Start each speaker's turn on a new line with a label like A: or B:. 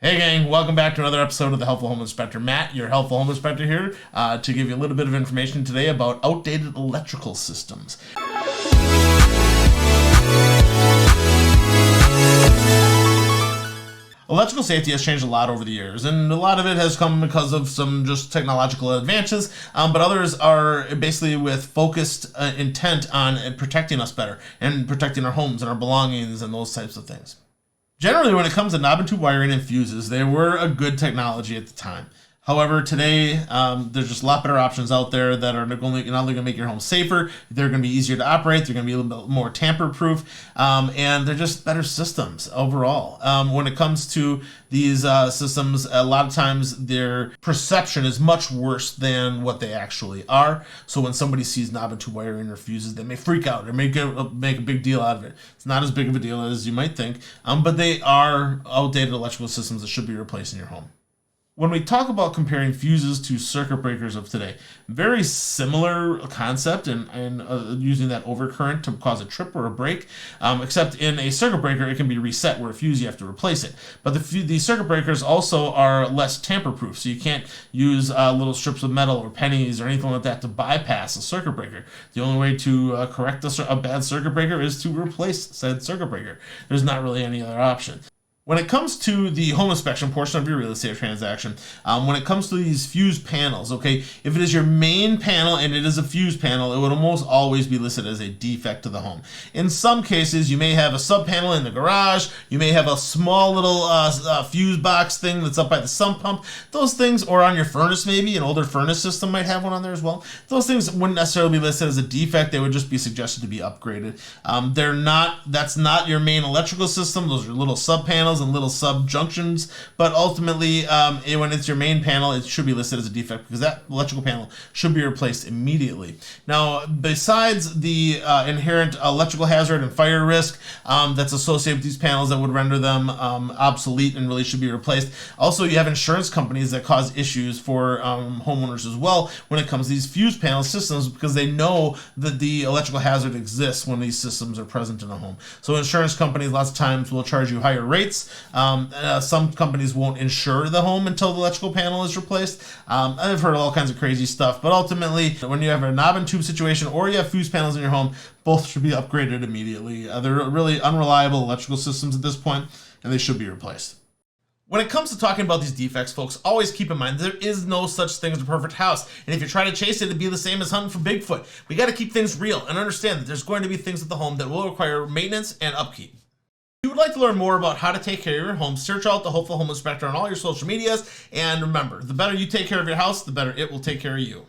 A: Hey gang, welcome back to another episode of the Helpful Home Inspector. Matt, your Helpful Home Inspector here, to give you a little bit of information today about outdated electrical systems. Electrical safety has changed a lot over the years, and a lot of it has come because of some just technological advances, but others are basically with focused intent on protecting us better and protecting our homes and our belongings and those types of things. Generally, when it comes to knob and tube wiring and fuses, they were a good technology at the time. However, today, there's just a lot better options out there that are not only going to make your home safer, they're going to be easier to operate, they're going to be a little bit more tamper-proof, and they're just better systems overall. When it comes to these systems, a lot of times their perception is much worse than what they actually are. So when somebody sees knob and tube wiring or fuses, they may freak out or make a big deal out of it. It's not as big of a deal as you might think, but they are outdated electrical systems that should be replaced in your home. When we talk about comparing fuses to circuit breakers of today, very similar concept and using that overcurrent to cause a trip or a break, except in a circuit breaker it can be reset, where a fuse you have to replace it. But the circuit breakers also are less tamper-proof, so you can't use little strips of metal or pennies or anything like that to bypass a circuit breaker. The only way to correct a bad circuit breaker is to replace said circuit breaker. There's not really any other option. When it comes to the home inspection portion of your real estate transaction, when it comes to these fuse panels, okay, if it is your main panel and it is a fuse panel, it would almost always be listed as a defect to the home. In some cases, you may have a sub panel in the garage, you may have a small little fuse box thing that's up by the sump pump. Those things, or on your furnace maybe, an older furnace system might have one on there as well. Those things wouldn't necessarily be listed as a defect, they would just be suggested to be upgraded. That's not your main electrical system, those are little sub panels and little sub junctions, but ultimately when it's your main panel, it should be listed as a defect because that electrical panel should be replaced immediately. Now, besides the inherent electrical hazard and fire risk that's associated with these panels that would render them obsolete and really should be replaced, also you have insurance companies that cause issues for homeowners as well when it comes to these fuse panel systems, because they know that the electrical hazard exists when these systems are present in a home. So insurance companies lots of times will charge you higher rates. Some companies won't insure the home until the electrical panel is replaced. I've heard all kinds of crazy stuff, but ultimately when you have a knob and tube situation or you have fuse panels in your home, both should be upgraded immediately. They're really unreliable electrical systems at this point, and they should be replaced. When it comes to talking about these defects, folks, always keep in mind there is no such thing as a perfect house. And if you try to chase it, it'd be the same as hunting for Bigfoot. We got to keep things real and understand that there's going to be things at the home that will require maintenance and upkeep. If you would like to learn more about how to take care of your home, search out the Helpful Home Inspector on all your social medias. And remember, the better you take care of your house, the better it will take care of you.